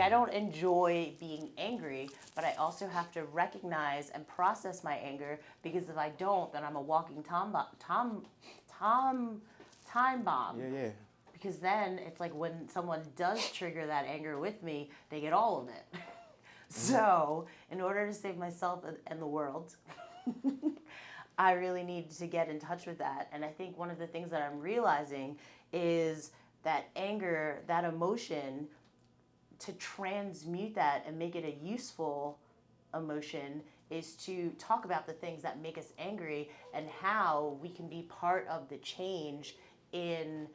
I don't enjoy being angry, but I also have to recognize and process my anger, because if I don't, then I'm a walking time bomb. Yeah, yeah. Because then it's like when someone does trigger that anger with me, they get all of it. So, in order to save myself and the world, I really need to get in touch with that. And I think one of the things that I'm realizing is that anger, that emotion, to transmute that and make it a useful emotion is to talk about the things that make us angry and how we can be part of the change in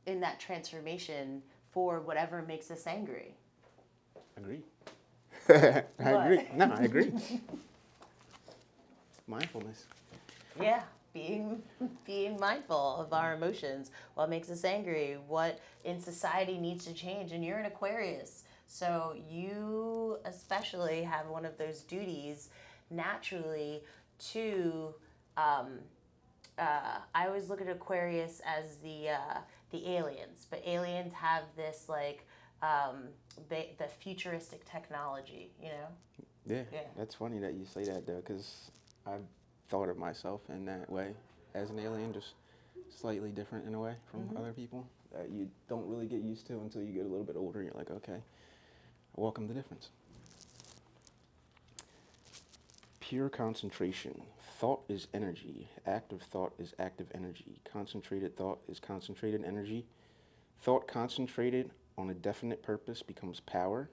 in that transformation for whatever makes us angry. Agree. I What? agree. No, I agree. Mindfulness. Yeah, being mindful of our emotions, what makes us angry, what in society needs to change. And you're an Aquarius, so you especially have one of those duties naturally to. Um, I always look at Aquarius as the aliens, but aliens have this like the futuristic technology, you know. Yeah, Yeah. that's funny that you say that though, because I've thought of myself in that way as an alien, just slightly different in a way from other people that you don't really get used to until you get a little bit older. And you're like, okay, I welcome the difference. Pure concentration. Thought is energy. Active thought is active energy. Concentrated thought is concentrated energy. Thought concentrated on a definite purpose becomes power.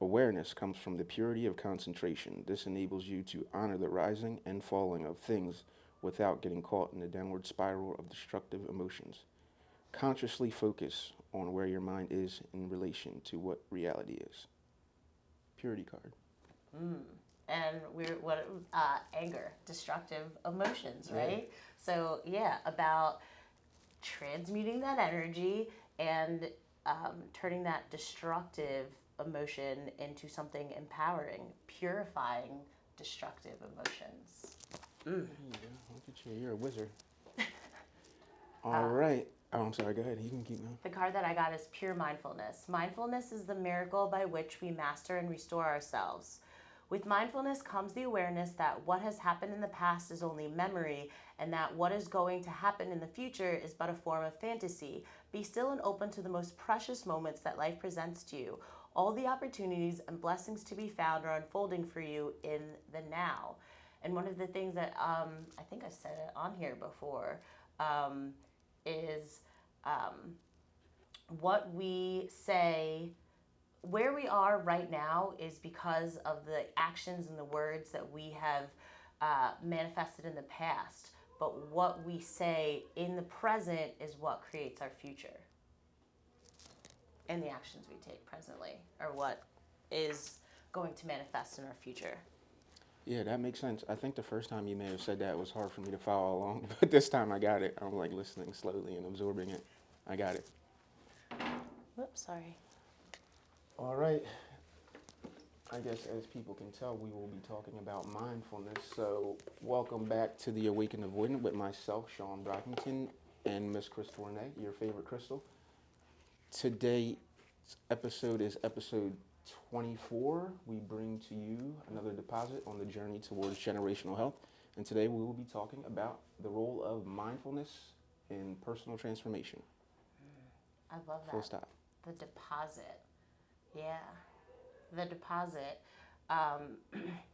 Awareness comes from the purity of concentration. This enables you to honor the rising and falling of things without getting caught in the downward spiral of destructive emotions. Consciously focus on where your mind is in relation to what reality is. Purity card. And we're what anger, destructive emotions, Yeah. right? So yeah, about transmuting that energy and turning that destructive emotion into something empowering, purifying destructive emotions. There you go. Look at you. You're a wizard. All right. Oh, I'm sorry. Go ahead. You can keep going. The card that I got is pure mindfulness. Mindfulness is the miracle by which we master and restore ourselves. With mindfulness comes the awareness that what has happened in the past is only memory, and that what is going to happen in the future is but a form of fantasy. Be still and open to the most precious moments that life presents to you. All the opportunities and blessings to be found are unfolding for you in the now. And one of the things that I think I said it on here before is what we say, where we are right now is because of the actions and the words that we have manifested in the past. But what we say in the present is what creates our future. And the actions we take presently are what is going to manifest in our future. Yeah, that makes sense. I think the first time you may have said that was hard for me to follow along, but this time I got it. I'm like listening slowly and absorbing it. I got it. Whoops, sorry. All right. I guess as people can tell, we will be talking about mindfulness. So welcome back to the Awakened Avoidant with myself, Sean Brockington, and Miss Crystal Renee, your favorite Crystal. Today's episode is episode 24. We bring to you another deposit on the journey towards generational health. And today we will be talking about the role of mindfulness in personal transformation. I love that. Full stop. The deposit. Yeah. The deposit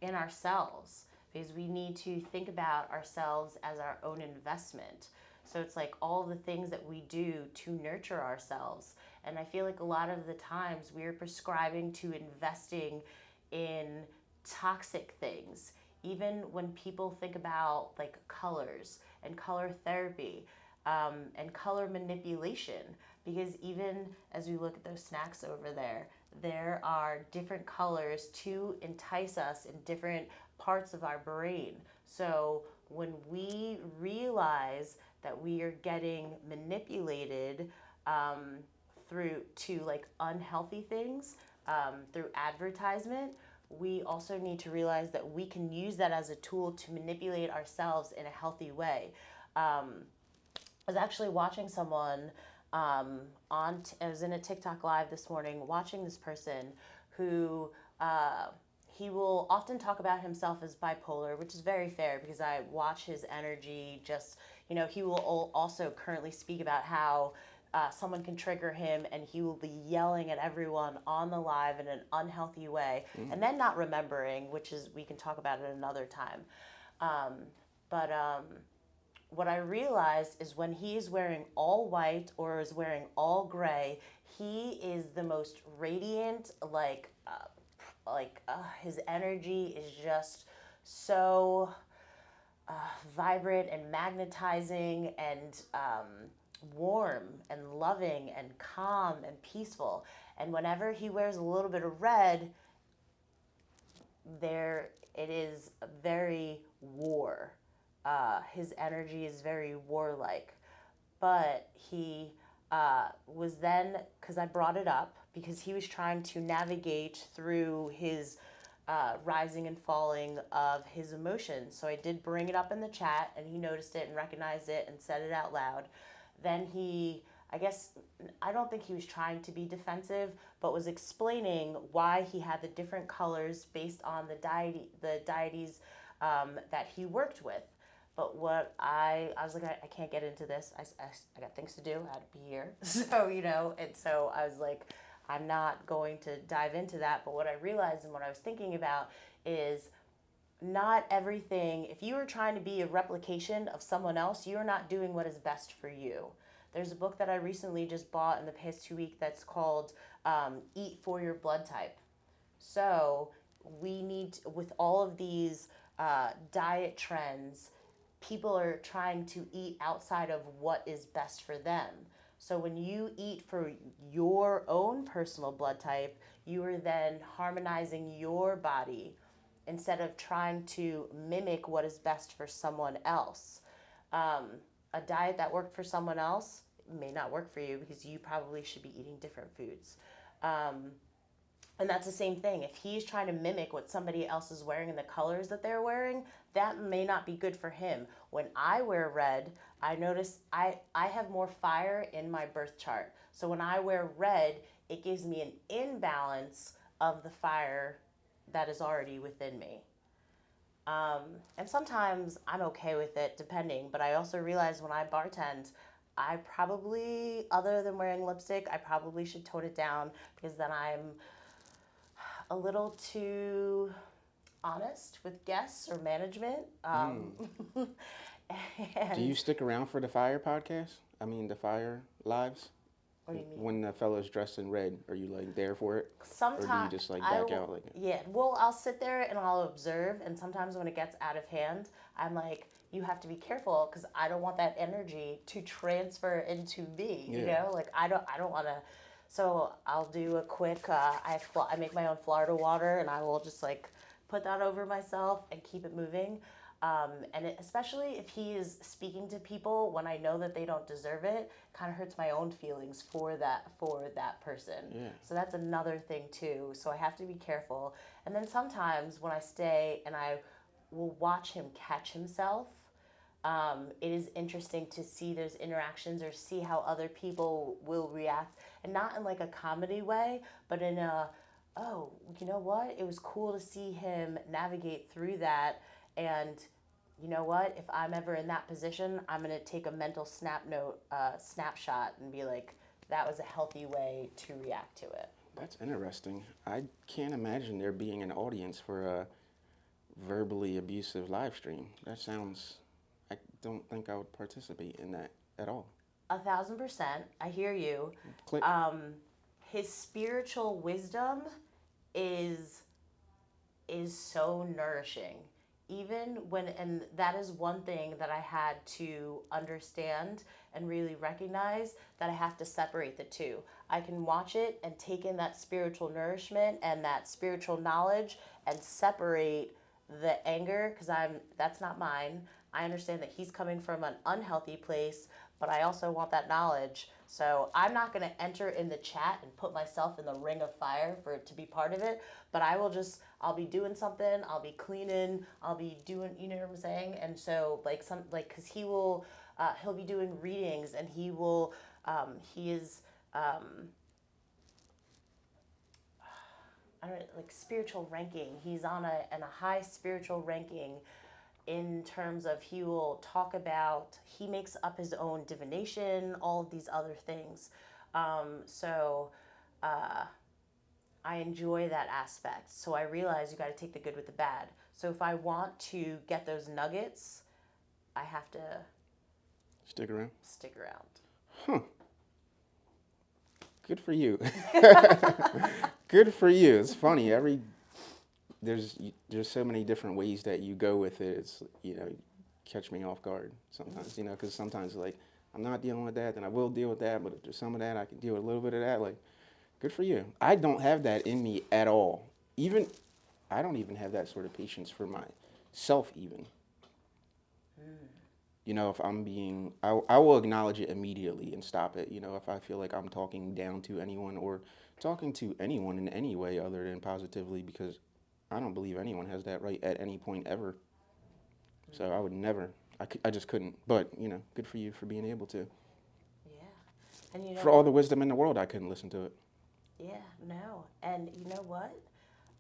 in ourselves, because we need to think about ourselves as our own investment. So it's like all the things that we do to nurture ourselves. And I feel like a lot of the times we're prescribing to investing in toxic things. Even when people think about like colors and color therapy and color manipulation, because even as we look at those snacks over there, there are different colors to entice us in different parts of our brain. So when we realize that we are getting manipulated through to like unhealthy things through advertisement, we also need to realize that we can use that as a tool to manipulate ourselves in a healthy way. I was actually watching someone I was in a TikTok live this morning watching this person who uh, he will often talk about himself as bipolar, which is very fair because I watch his energy. Just he will also currently speak about how someone can trigger him and he will be yelling at everyone on the live in an unhealthy way, and then not remembering, which is we can talk about it another time. Um, but what I realized is when he is wearing all white or is wearing all gray, he is the most radiant. His energy is just so vibrant and magnetizing and warm and loving and calm and peaceful. And whenever he wears a little bit of red, there it is very war. His energy is very warlike. But he was then, because I brought it up, because he was trying to navigate through his rising and falling of his emotions. So I did bring it up in the chat, and he noticed it and recognized it and said it out loud. Then I guess, I don't think he was trying to be defensive, but was explaining why he had the different colors based on the deities that he worked with. But I was like, I can't get into this. I got things to do. I had to be here. So, and so I was like, I'm not going to dive into that. But what I realized and what I was thinking about is not everything, if you are trying to be a replication of someone else, you're not doing what is best for you. There's a book that I recently just bought in the past 2 weeks that's called Eat for Your Blood Type. So we need, with all of these diet trends, people are trying to eat outside of what is best for them. So when you eat for your own personal blood type, you are then harmonizing your body instead of trying to mimic what is best for someone else. Um, a diet that worked for someone else may not work for you because you probably should be eating different foods. Um, and that's the same thing. If he's trying to mimic what somebody else is wearing and the colors that they're wearing, that may not be good for him. When I wear red, I notice I have more fire in my birth chart. So when I wear red, it gives me an imbalance of the fire that is already within me. Um, and sometimes I'm okay with it, depending. But I also realize when I bartend, I probably, other than wearing lipstick, I probably should tone it down because then I'm a little too honest with guests or management. Do you And stick around for the Fire podcast? I mean, the Fire lives? what do you mean? When the fella's dressed in red, are you like there for it? Or do you Sometimes just like back out like it? yeah, well, I'll sit there and I'll observe. And sometimes when it gets out of hand, I'm like, you have to be careful because I don't want that energy to transfer into me. Yeah. Like I don't want to. So I'll do a quick. I make my own Florida water, and I will just like put that over myself and keep it moving. Especially if he is speaking to people when I know that they don't deserve it, kind of hurts my own feelings for that person. Yeah. So that's another thing too. So I have to be careful. And then sometimes when I stay and I will watch him catch himself, it is interesting to see those interactions or see how other people will react, and not in like a comedy way, but in a, oh, you know what? It was cool to see him navigate through that. And you know what? If I'm ever in that position, I'm gonna take a mental snapshot, and be like, that was a healthy way to react to it. That's interesting. I can't imagine there being an audience for a verbally abusive live stream. That sounds. I don't think I would participate in that at all. 1,000%. I hear you. Click. Um, his spiritual wisdom is is so nourishing. Even when, and that is one thing that I had to understand and really recognize, that I have to separate the two. I can watch it and take in that spiritual nourishment and that spiritual knowledge and separate the anger because that's not mine. I understand that he's coming from an unhealthy place, but I also want that knowledge. So I'm not going to enter in the chat and put myself in the ring of fire for it to be part of it, but I'll be doing something, I'll be cleaning, I'll be doing, you know what I'm saying? And so like cuz he'll be doing readings, and he will He is, um, I don't know, like spiritual ranking. He's on a high spiritual ranking in terms of he will talk about, he makes up his own divination, all of these other things. So I enjoy that aspect. So I realize you got to take the good with the bad. So if I want to get those nuggets, I have to Stick around. stick around. Huh. Good for you. Good for you. It's funny. There's so many different ways that you go with it. It's, catch me off guard sometimes, because sometimes like I'm not dealing with that, then I will deal with that, but if there's some of that, I can deal with a little bit of that. Like, good for you. I don't have that in me at all. Even I don't even have that sort of patience for myself even. If I'm being, I will acknowledge it immediately and stop it. If I feel like I'm talking down to anyone or talking to anyone in any way other than positively, because I don't believe anyone has that right at any point ever. So I would never, I just couldn't. But, good for you for being able to. Yeah. And For all the wisdom in the world, I couldn't listen to it. yeah, no. And you know what?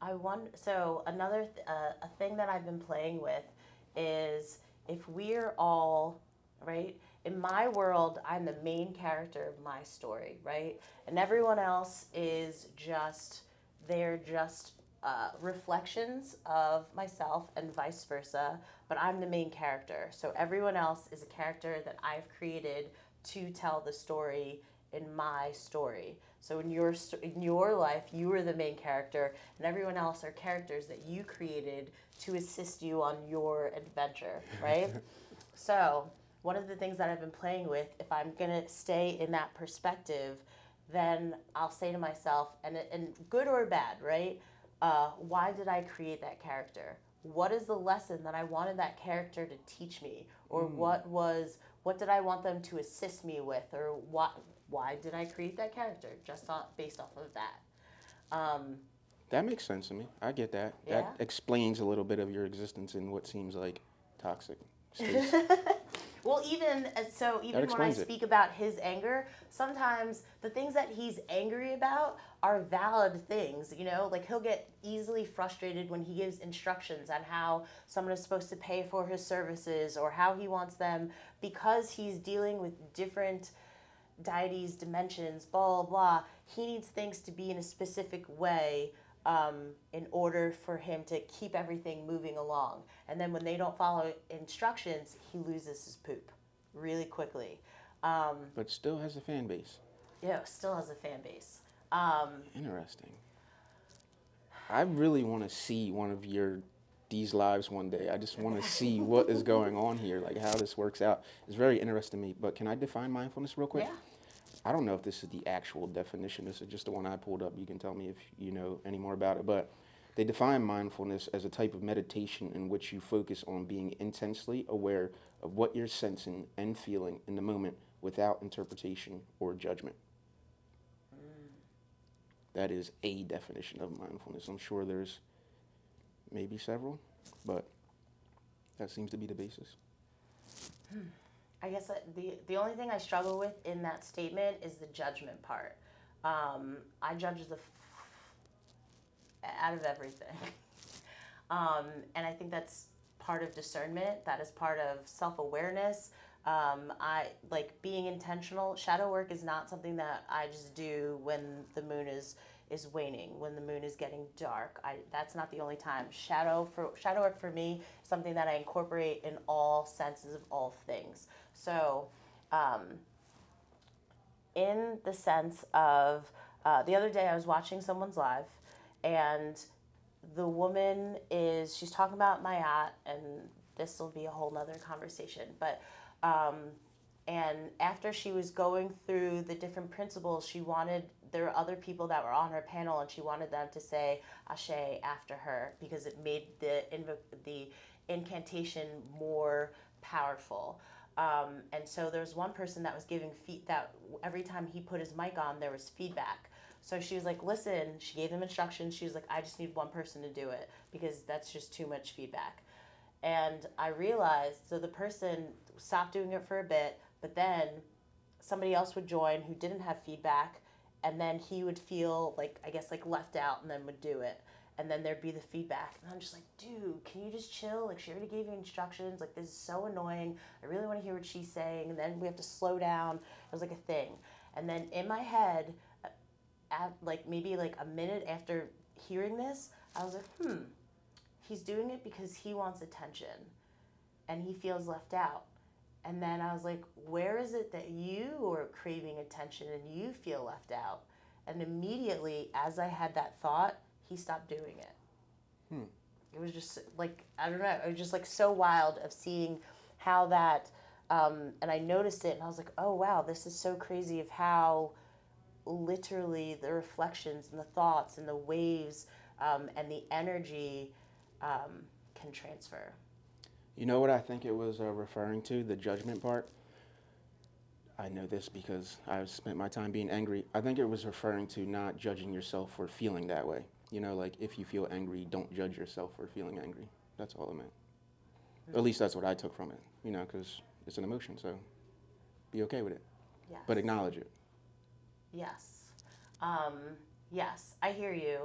I wonder. So a thing that I've been playing with is if we're all right in my world, I'm the main character of my story, right? And everyone else is just they're just reflections of myself and vice versa. But I'm the main character, so everyone else is a character that I've created to tell the story in my story. So in your life, you are the main character, and everyone else are characters that you created to assist you on your adventure, right? So one of the things that I've been playing with, if I'm gonna stay in that perspective, then I'll say to myself, and good or bad, right? Why did I create that character? What is the lesson that I wanted that character to teach me, or what did I want them to assist me with, or why did I create that character just based off of that? That makes sense to me. I get that. Yeah. That explains a little bit of your existence in what seems like toxic space. Well, That even when I explains it. speak about his anger, sometimes the things that he's angry about are valid things. Like he'll get easily frustrated when he gives instructions on how someone is supposed to pay for his services or how he wants them, because he's dealing with different deities, dimensions, blah, blah, blah. He needs things to be in a specific way in order for him to keep everything moving along. And then when they don't follow instructions, he loses his poop really quickly. But still has a fan base. Still has a fan base. Interesting. I really want to see one of these lives one day. I just want to see what is going on here, like how this works out. It's very interesting to me. But can I define mindfulness real quick? Yeah. I don't know if this is the actual definition. This is just the one I pulled up. You can tell me if you know any more about it. But they define mindfulness as a type of meditation in which you focus on being intensely aware of what you're sensing and feeling in the moment without interpretation or judgment. That is a definition of mindfulness. I'm sure there's maybe several, but that seems to be the basis. I guess the only thing I struggle with in that statement is the judgment part. I judge out of everything. And I think that's part of discernment. That is part of self-awareness. I like being intentional. Shadow work is not something that I just do when the moon is waning, when the moon is getting dark. That's not the only time. Shadow work for me is something that I incorporate in all senses of all things. So, in the sense of the other day I was watching someone's live, and the woman she's talking about Mayat, and this will be a whole nother conversation, but and after she was going through the different principles, there were other people that were on her panel, and she wanted them to say Ashe after her because it made the incantation more powerful. And so there was one person that was giving that every time he put his mic on, there was feedback. So she was like, listen, she gave them instructions. She was like, I just need one person to do it because that's just too much feedback. And I realized, so the person stopped doing it for a bit, but then somebody else would join who didn't have feedback, and then he would feel like, I guess, like left out, and then would do it. And then there'd be the feedback, and I'm just like, dude, can you just chill? Like, she already gave you instructions. Like, this is so annoying. I really want to hear what she's saying. And then we have to slow down. It was like a thing. And then in my head, like maybe like a minute after hearing this, I was like, he's doing it because he wants attention and he feels left out. And then I was like, where is it that you are craving attention and you feel left out? And immediately, as I had that thought, he stopped doing it. Hmm. It was just like, I don't know, it was just like so wild of seeing how that, and I noticed it and I was like, oh wow, this is so crazy of how literally the reflections and the thoughts and the waves and the energy can transfer. You know what I think it was referring to? The judgment part. I know this because I've spent my time being angry. I think it was referring to not judging yourself for feeling that way. You know, like if you feel angry, don't judge yourself for feeling angry. That's all it meant. At least that's what I took from it, you know, because it's an emotion, so be okay with it. Yes. But acknowledge it. Yes. Um, yes, I hear you.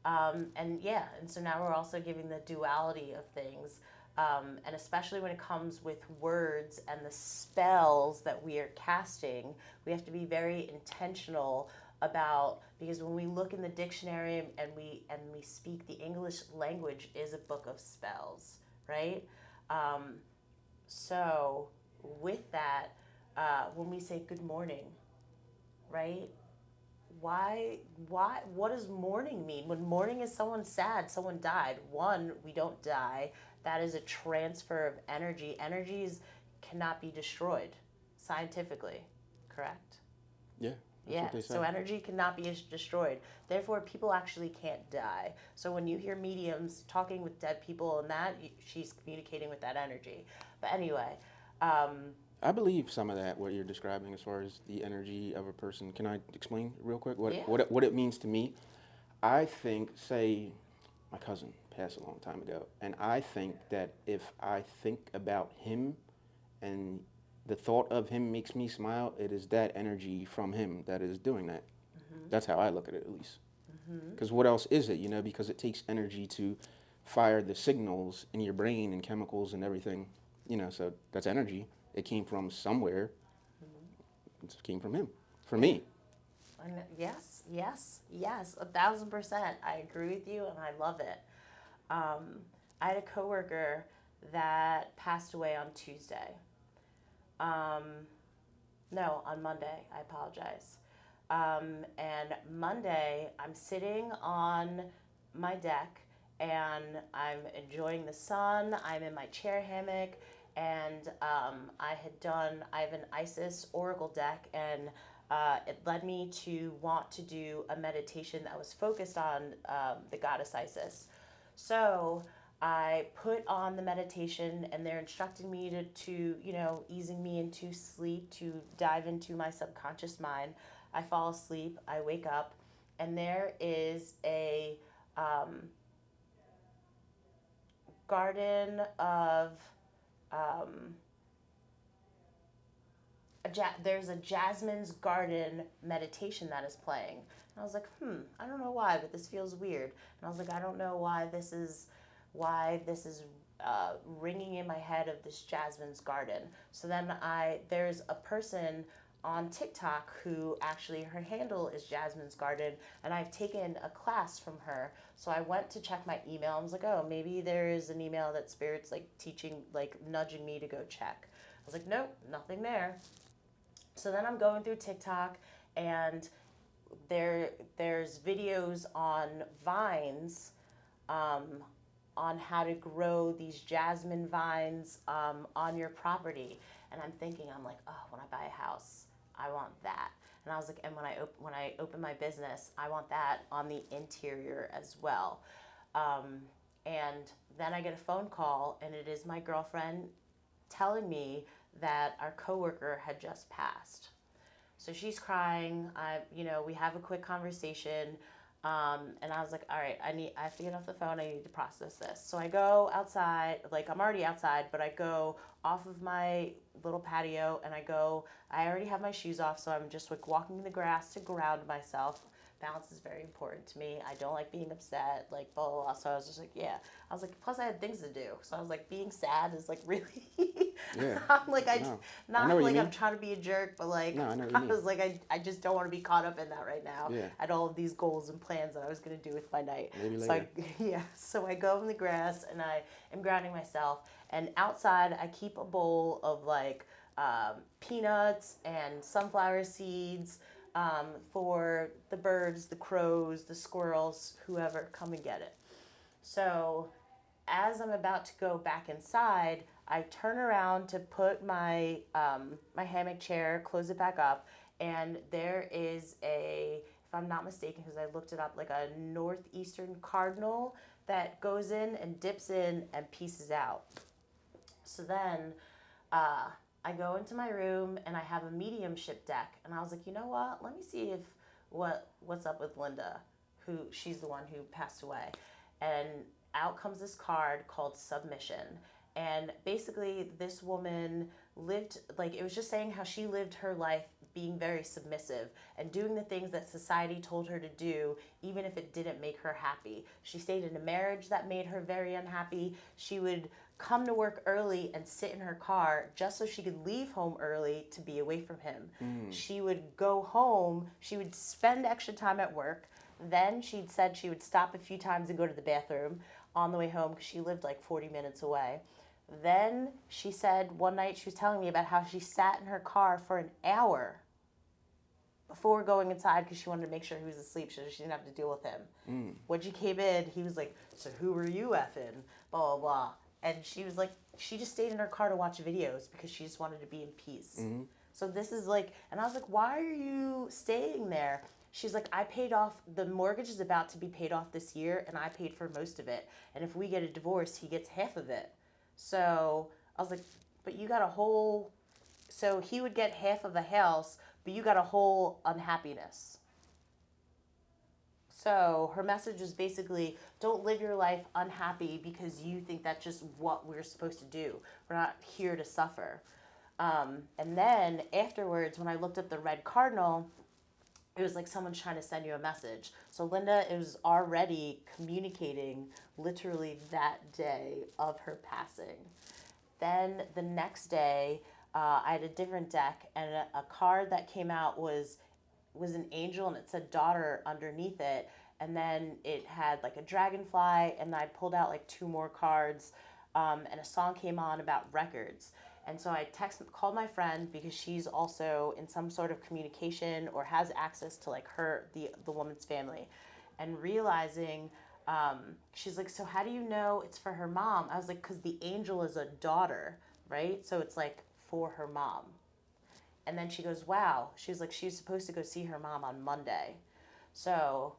And yeah, and so now we're also giving the duality of things. And especially when it comes with words and the spells that we are casting, we have to be very intentional about, because when we look in the dictionary and we speak, the English language is a book of spells, right? Um, so with that, when we say good morning, right? why what does mourning mean? When mourning is someone sad, someone died. One, we don't die. That is a transfer of energy. Energies cannot be destroyed scientifically, correct? Yeah, that's Yeah, what they say. so energy cannot be destroyed. Therefore, people actually can't die. So when you hear mediums talking with dead people and that, she's communicating with that energy. But anyway, um, I believe some of that, what you're describing as far as the energy of a person. Can I explain real quick yeah. what it means to me? I think, say, my cousin passed a long time ago, and I think that if I think about him and the thought of him makes me smile, it is that energy from him that is doing that. Mm-hmm. That's how I look at it, at least. Mm-hmm. Because what else is it, you know? Because it takes energy to fire the signals in your brain and chemicals and everything, you know, so that's energy. It came from somewhere. It came from him. For Yeah. me. Yes, yes, yes, 1,000%. I agree with you, and I love it. I had a coworker that passed away on Tuesday. Um, no, on Monday. I apologize. And Monday, I'm sitting on my deck and I'm enjoying the sun. I'm in my chair hammock, and I have an Isis Oracle deck, and it led me to want to do a meditation that was focused on the goddess Isis. So I put on the meditation, and they're instructing me to easing me into sleep, to dive into my subconscious mind. I fall asleep, I wake up, and there is um, garden of, um, there's a Jasmine's Garden meditation that is playing. And I was like, I don't know why, but this feels weird. And I was like, I don't know why this is ringing in my head of this Jasmine's Garden. So then there's a person on TikTok who actually, her handle is Jasmine's Garden, and I've taken a class from her. So I went to check my email. I was like, oh, maybe there is an email that Spirit's like teaching, like nudging me to go check. I was like, nope, nothing there. So then I'm going through TikTok, and there's videos on vines, um, on how to grow these jasmine vines on your property. And I'm like, oh, when I buy a house, I want that. And I was like, and when I open my business, I want that on the interior as well. Um, and then I get a phone call, and it is my girlfriend telling me that our coworker had just passed. So she's crying. We have a quick conversation. And I was like, all right, I have to get off the phone. I need to process this. So I go outside, like I'm already outside, but I go off of my little patio and I already have my shoes off. So I'm just like walking in the grass to ground myself. Balance is very important to me. I don't like being upset, like blah, blah, blah. So I was just like, yeah. I was like, plus I had things to do. So I was like, being sad is like really, Yeah. I'm like, No. I know not what you like I'm mean. trying to be a jerk, but like, No, I know what you I mean. was like, I just don't want to be caught up in that right now. Yeah. I had all of these goals and plans that I was going to do with my night. Maybe So later. yeah, so I go in the grass and I am grounding myself. And outside, I keep a bowl of like peanuts and sunflower seeds for the birds, the crows, the squirrels, whoever come and get it. So as I'm about to go back inside, I turn around to put my hammock chair, close it back up, and there is if I'm not mistaken, because I looked it up, like a northeastern cardinal that goes in and dips in and pieces out. So then uh, I go into my room and I have a mediumship deck, and I was like, you know what? Let me see if what's up with Linda, who she's the one who passed away, and out comes this card called submission, and basically this woman lived like it was just saying how she lived her life being very submissive and doing the things that society told her to do even if it didn't make her happy. She stayed in a marriage that made her very unhappy. She would come to work early and sit in her car just so she could leave home early to be away from him. She would go home, she would spend extra time at work. Then she'd said she would stop a few times and go to the bathroom on the way home because she lived like 40 minutes away. Then she said one night she was telling me about how she sat in her car for an hour before going inside because she wanted to make sure he was asleep so she didn't have to deal with him. When she came in, he was like, so who were you effing? Blah, blah, blah. And she was like, she just stayed in her car to watch videos because she just wanted to be in peace. So this is like, and I was like, why are you staying there? She's like, I paid off, the mortgage is about to be paid off this year, and I paid for most of it. And if we get a divorce, he gets half of it. So I was like, but you got a whole, so he would get half of the house, but you got a whole unhappiness. So her message was basically don't live your life unhappy because you think that's just what we're supposed to do. We're not here to suffer. And then afterwards, when I looked up the red cardinal, it was like someone's trying to send you a message. So Linda is already communicating literally that day of her passing. Then the next day, I had a different deck, and a card that came out was an angel, and it said daughter underneath it. And then it had like a dragonfly, and I pulled out like two more cards, and a song came on about records. And so I called my friend because she's also in some sort of communication or has access to like the woman's family, and realizing she's like, so how do you know it's for her mom? I was like, because the angel is a daughter, right? So it's like for her mom. And then she goes, wow. She was like, she's supposed to go see her mom on Monday. So,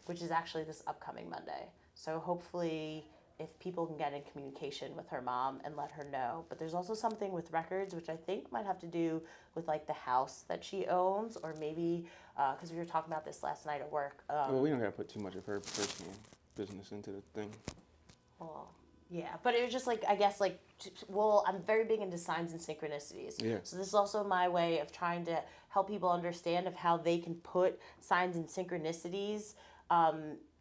which is actually this upcoming Monday. So hopefully, if people can get in communication with her mom and let her know. But there's also something with records, which I think might have to do with like the house that she owns, or maybe because we were talking about this last night at work. Well, we don't gotta put too much of her personal business into the thing. Well, yeah, but it was just like I guess like well, I'm very big into signs and synchronicities. Yeah. So this is also my way of trying to help people understand of how they can put signs and synchronicities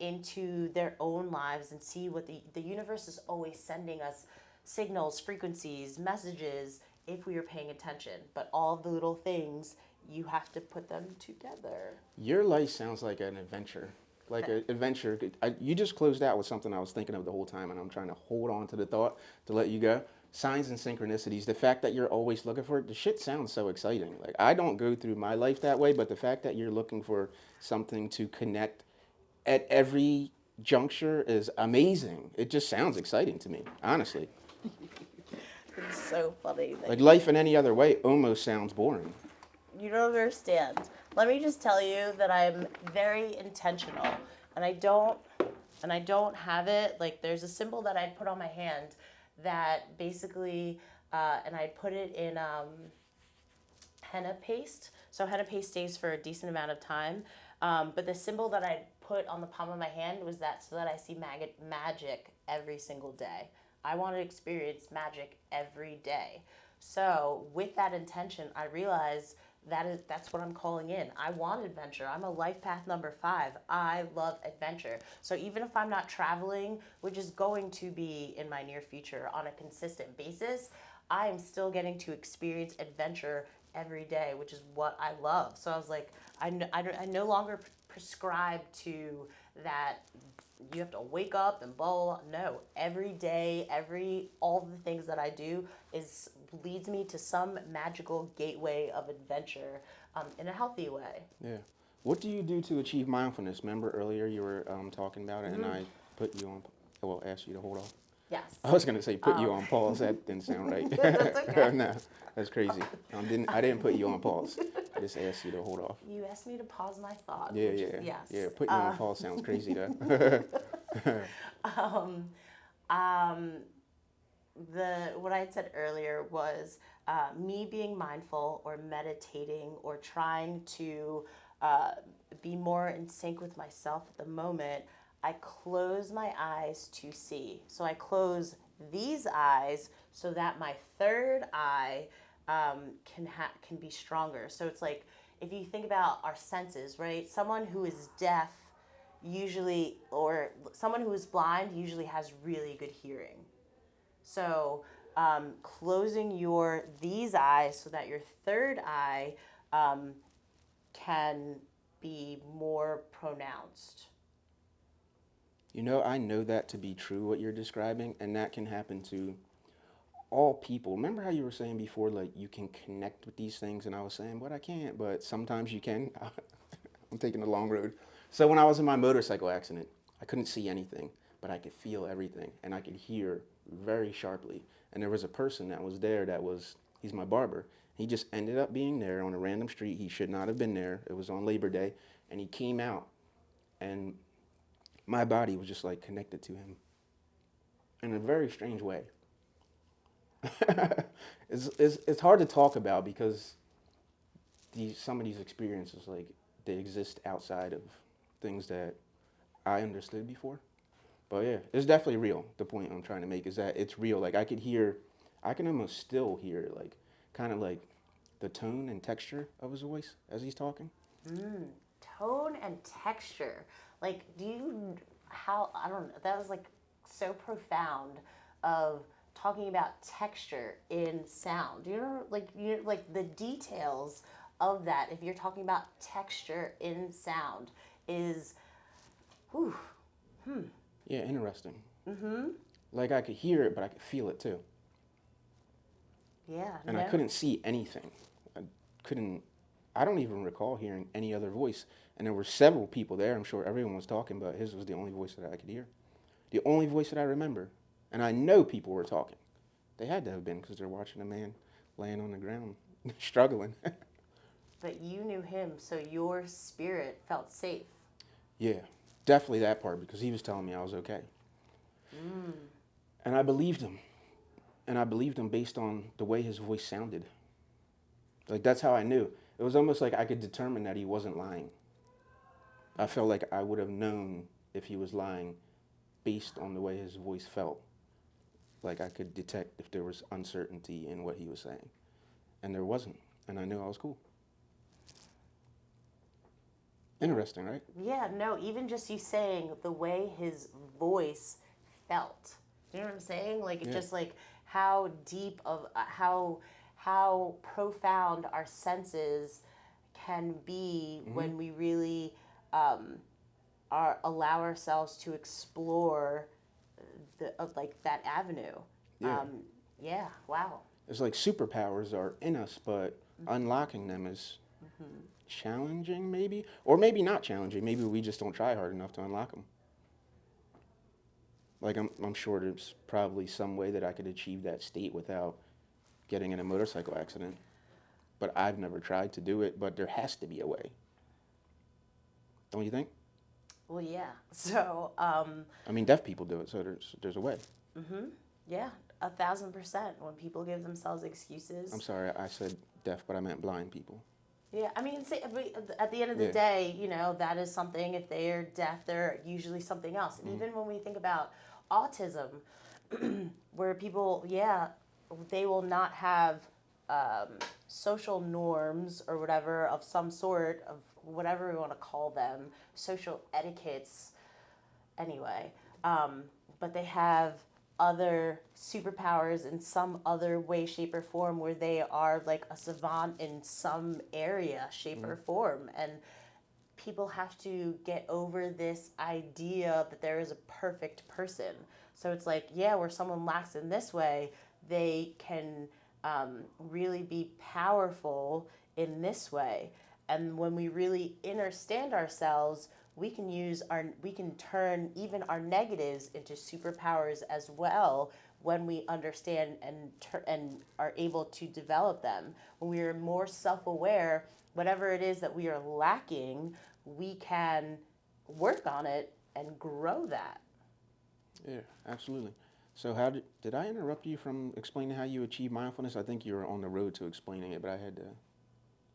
into their own lives and see what the universe is always sending us signals, frequencies, messages if we are paying attention. But all the little things you have to put them together. Your life sounds like an adventure. Like an adventure. You just closed out with something I was thinking of the whole time, and I'm trying to hold on to the thought to let you go. Signs and synchronicities. The fact that you're always looking for it, the shit sounds so exciting. Like, I don't go through my life that way, but the fact that you're looking for something to connect at every juncture is amazing. It just sounds exciting to me, honestly. It's so funny. Like, life in any other way almost sounds boring. You don't understand. Let me just tell you that I'm very intentional, and I don't have it. Like there's a symbol that I put on my hand that basically, and I put it in henna paste. So henna paste stays for a decent amount of time. But the symbol that I put on the palm of my hand was that so that I see magic every single day. I want to experience magic every day. So with that intention, I realized that's what I'm calling in. I want adventure. I'm a life path number 5. I love adventure. So even if I'm not traveling, which is going to be in my near future on a consistent basis, I am still getting to experience adventure every day, which is what I love. So I was like, I no longer prescribe to that you have to wake up and blah, blah, blah. No, every day, all the things that I do is leads me to some magical gateway of adventure in a healthy way. Yeah. What do you do to achieve mindfulness? Remember earlier you were talking about it, and I put you on, well, asked you to hold off. Yes. I was gonna say put you on pause. That didn't sound right. That's okay. No, that's crazy. I didn't put you on pause. I just asked you to hold off. You asked me to pause my thought. Yeah, Which yeah, is, yes. yeah. Putting you on pause sounds crazy though. What I had said earlier was me being mindful or meditating or trying to be more in sync with myself at the moment. I close my eyes to see. So I close these eyes so that my third eye can be stronger. So it's like if you think about our senses, right? Someone who is deaf usually, or someone who is blind usually has really good hearing. So closing these eyes so that your third eye can be more pronounced. You know, I know that to be true what you're describing, and that can happen to all people. Remember how you were saying before, like you can connect with these things, and I was saying, but I can't. But sometimes you can. I'm taking the long road. So when I was in my motorcycle accident, I couldn't see anything, but I could feel everything, and I could hear very sharply. And there was a person that was there he's my barber. He just ended up being there on a random street. He should not have been there. It was on Labor Day, and he came out, and my body was just like connected to him in a very strange way. It's hard to talk about because some of these experiences, like, they exist outside of things that I understood before. But yeah, it's definitely real. The point I'm trying to make is that it's real. Like I can almost still hear, like, kind of like the tone and texture of his voice as he's talking. Tone and texture. Like, I don't know, that was like so profound of talking about texture in sound. Do you know, like the details of that, if you're talking about texture in sound, is, whew, Yeah, interesting. Like I could hear it, but I could feel it too. yeah, And I couldn't see anything. I couldn't. I don't even recall hearing any other voice. And there were several people there. I'm sure everyone was talking, but his was the only voice that I could hear. The only voice that I remember. And I know people were talking. They had to have been because they're watching a man laying on the ground, struggling. But you knew him, so your spirit felt safe. Yeah, definitely that part because he was telling me I was okay. And I believed him. And I believed him based on the way his voice sounded. Like, that's how I knew. It was almost like I could determine that he wasn't lying. I felt like I would have known if he was lying based on the way his voice felt. Like I could detect if there was uncertainty in what he was saying. And there wasn't. And I knew I was cool. Interesting, right? Yeah, no, even just you saying the way his voice felt. You know what I'm saying? Like, Yeah. just like how deep of how profound our senses can be when we really allow ourselves to explore like that avenue. Yeah. Yeah, wow. It's like superpowers are in us, but unlocking them is challenging, maybe, or maybe not challenging. Maybe we just don't try hard enough to unlock them. Like I'm sure there's probably some way that I could achieve that state without getting in a motorcycle accident, but I've never tried to do it. But there has to be a way, don't you think? Well, yeah. So, I mean, deaf people do it, so there's a way. yeah, 1,000%. When people give themselves excuses. I'm sorry, I said deaf, but I meant blind people. Yeah, I mean, say, at the end of the Yeah. day, that is something. If they're deaf, they're usually something else. And Mm-hmm. even when we think about autism, where people, yeah, they will not have um, social norms or whatever of some sort of whatever we want to call them, social etiquettes anyway. Um, but they have other superpowers in some other way, shape, or form where they are like a savant in some area, shape, Mm-hmm. or form. And people have to get over this idea that there is a perfect person. So it's like, yeah, where someone lacks in this way, they can really be powerful in this way. And when we really understand ourselves, we can turn even our negatives into superpowers as well when we understand and are able to develop them. When we are more self-aware, whatever it is that we are lacking, we can work on it and grow that. Yeah, absolutely. So how did I interrupt you from explaining how you achieve mindfulness? I think you were on the road to explaining it, but I had to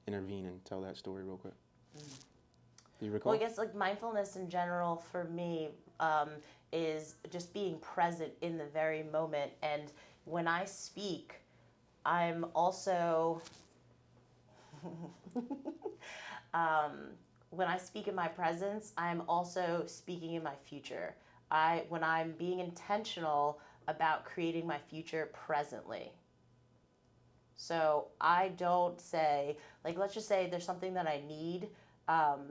intervene and tell that story real quick. Do you Well, I recall? guess like mindfulness in general for me is just being present in the very moment. And when I speak, I'm also um, when I speak in my presence, I'm also speaking in my future. When I'm being intentional about creating my future presently. So I don't say, like, let's just say there's something that I need, um,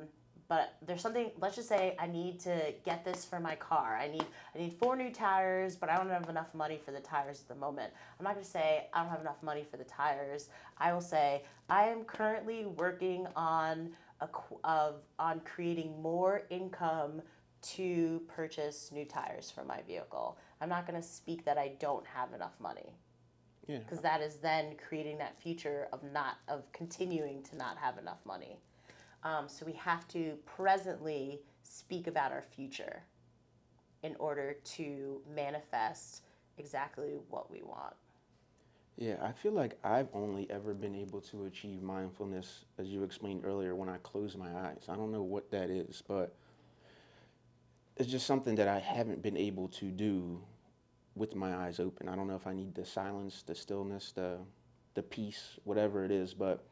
but there's something. Let's just say I need to get this for my car. I need four new tires, but I don't have enough money for the tires at the moment. I'm not gonna say I don't have enough money for the tires. I will say I am currently working on on creating more income to purchase new tires for my vehicle. I'm not gonna speak that I don't have enough money Yeah. because that is then creating that future of continuing to not have enough money. So we have to presently speak about our future in order to manifest exactly what we want. Yeah, I feel like I've only ever been able to achieve mindfulness, as you explained earlier, when I close my eyes. I don't know what that is, but it's just something that I haven't been able to do with my eyes open. I don't know if I need the silence, the stillness, the peace, whatever it is, but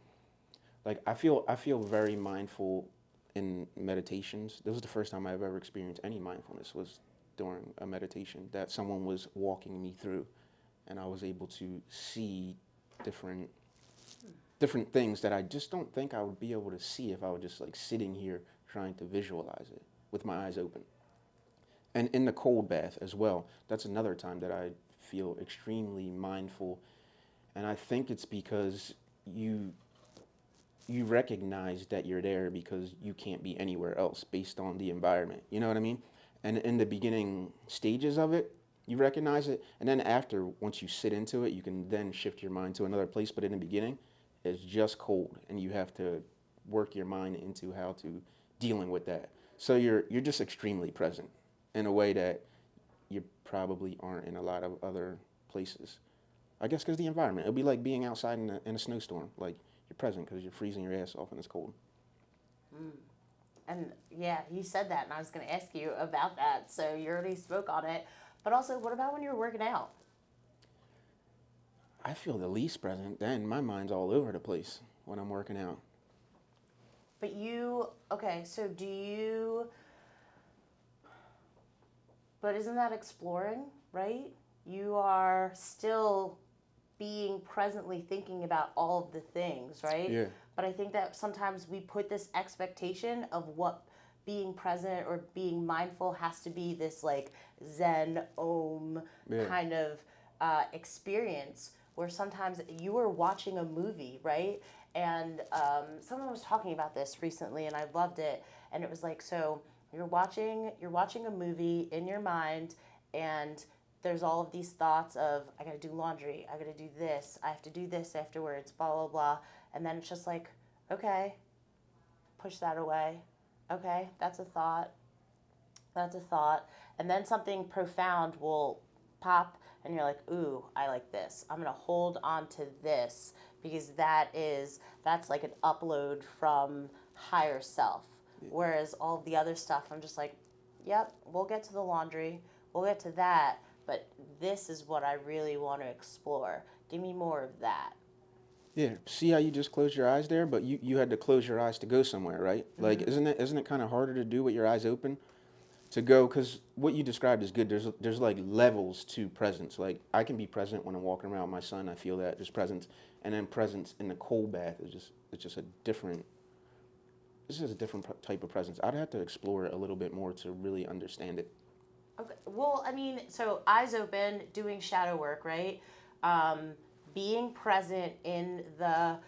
like I feel very mindful in meditations. This was the first time I've ever experienced any mindfulness was during a meditation that someone was walking me through, and I was able to see different different things that I just don't think I would be able to see if I were just like sitting here trying to visualize it with my eyes open. And in the cold bath as well. That's another time that I feel extremely mindful, and I think it's because you you recognize that you're there because you can't be anywhere else based on the environment. You know what I mean? And in the beginning stages of it, you recognize it, and then after, once you sit into it, you can then shift your mind to another place. But in the beginning, it's just cold, and you have to work your mind into how to dealing with that. So you're just extremely present in a way that you probably aren't in a lot of other places. I guess because the environment. It'll be like being outside in a snowstorm. Like you're present because you're freezing your ass off and it's cold. Mm. And yeah, you said that, and I was going to ask you about that. So you already spoke on it. But also, what about when you're working out? I feel the least present. Then my mind's all over the place when I'm working out. But okay, so but isn't that exploring, right? You are still being presently thinking about all of the things, right? Yeah, But I think that sometimes we put this expectation of what being present or being mindful has to be this like Zen Om yeah, kind of experience where sometimes you are watching a movie, right? And someone was talking about this recently, and I loved it. And it was like, so you're watching a movie in your mind, and there's all of these thoughts of I gotta do laundry, I gotta do this, I have to do this afterwards, blah blah blah, and then it's just like, okay, push that away. Okay, that's a thought. That's a thought. And then something profound will pop, and you're like, ooh, I like this. I'm gonna hold on to this because that's like an upload from higher self. Whereas all the other stuff, I'm just like, yep, we'll get to the laundry, we'll get to that, but this is what I really want to explore. Give me more of that. Yeah, see how you just closed your eyes there, but you had to close your eyes to go somewhere, right? Like, isn't it kind of harder to do with your eyes open? To go, because what you described is good. There's like levels to presence. Like, I can be present when I'm walking around with my son. I feel that there's presence, and then presence in the cold bath is just it's just a different. This is a different type of presence. I'd have to explore it a little bit more to really understand it. Okay. Well, I mean, so eyes open, doing shadow work, right? Um, Being present in the,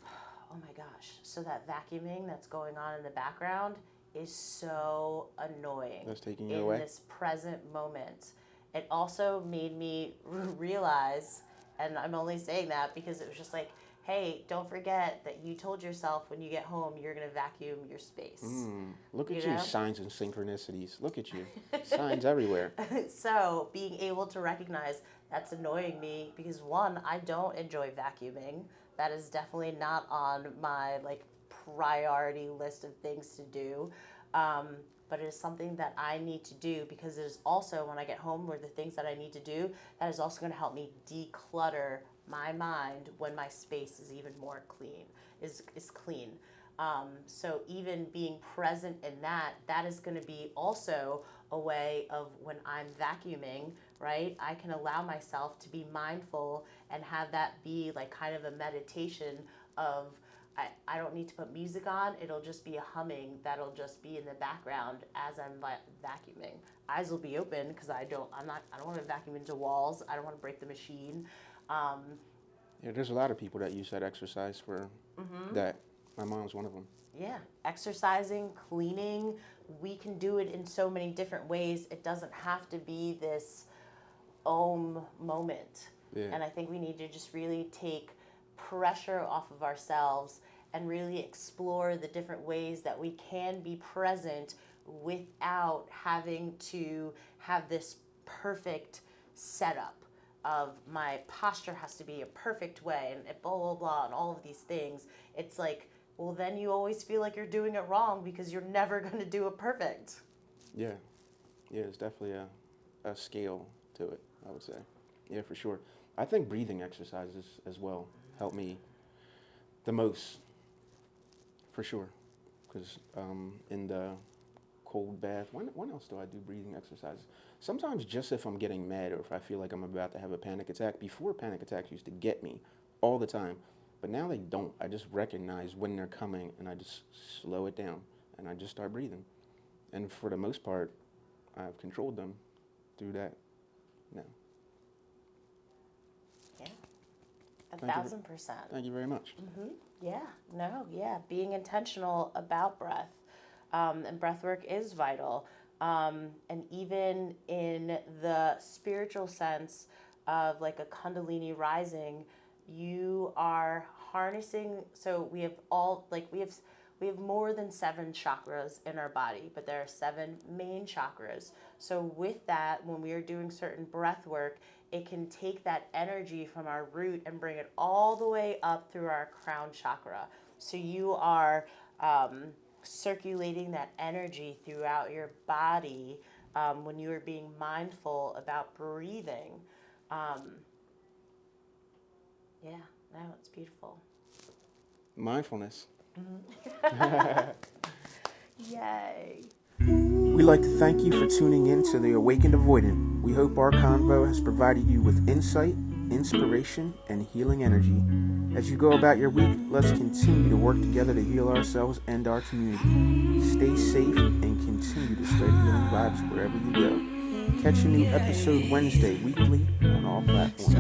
oh my gosh, so that vacuuming that's going on in the background is so annoying That's taking you in away. this present moment. It also made me realize, and I'm only saying that because it was just like, hey, don't forget that you told yourself when you get home you're going to vacuum your space. Look You at you, know? signs and synchronicities. Look at you, signs everywhere. So being able to recognize that's annoying me because one, I don't enjoy vacuuming. That is definitely not on my like priority list of things to do. Um, but it is something that I need to do because it is also when I get home or the things that I need to do, that is also going to help me declutter my mind when my space is even more clean, is clean. So even being present in that is going to be also a way of when I'm vacuuming, right? I can allow myself to be mindful and have that be like kind of a meditation of I don't need to put music on. It'll just be a humming that'll just be in the background as I'm vacuuming. Eyes will be open because I don't want to vacuum into walls. I don't want to break the machine. Um, Yeah, there's a lot of people that use that exercise for that. My mom's one of them. Yeah, exercising, cleaning, we can do it in so many different ways. It doesn't have to be this moment. Yeah. And I think we need to just really take pressure off of ourselves and really explore the different ways that we can be present without having to have this perfect setup of my posture has to be a perfect way and blah blah blah and all of these things. It's like, well, then you always feel like you're doing it wrong because you're never going to do it perfect. Yeah, yeah, it's definitely a scale to it, I would say. Yeah, for sure. I think breathing exercises as well help me the most, for sure. Because in the cold bath, when else do I do breathing exercises? Sometimes just if I'm getting mad or if I feel like I'm about to have a panic attack. Before, panic attacks used to get me all the time. But now they don't. I just recognize when they're coming and I just slow it down and I just start breathing. And for the most part, I've controlled them through that now. Yeah, Thank you. 1,000%. Thank you very much. Yeah, no, yeah. Being intentional about breath and breath work is vital. And even in the spiritual sense of like a Kundalini rising, you are harnessing. So we have we have more than 7 chakras in our body, but there are 7 main chakras. So with that, when we are doing certain breath work, it can take that energy from our root and bring it all the way up through our crown chakra. So you are circulating that energy throughout your body when you are being mindful about breathing. Yeah, no, it's beautiful. Mindfulness. Yay. We'd like to thank you for tuning in to The Awakened Avoidant. We hope our convo has provided you with insight, inspiration, and healing energy. As you go about your week, let's continue to work together to heal ourselves and our community. Stay safe and continue to spread healing vibes wherever you go. Catch a new episode Wednesday weekly on all platforms.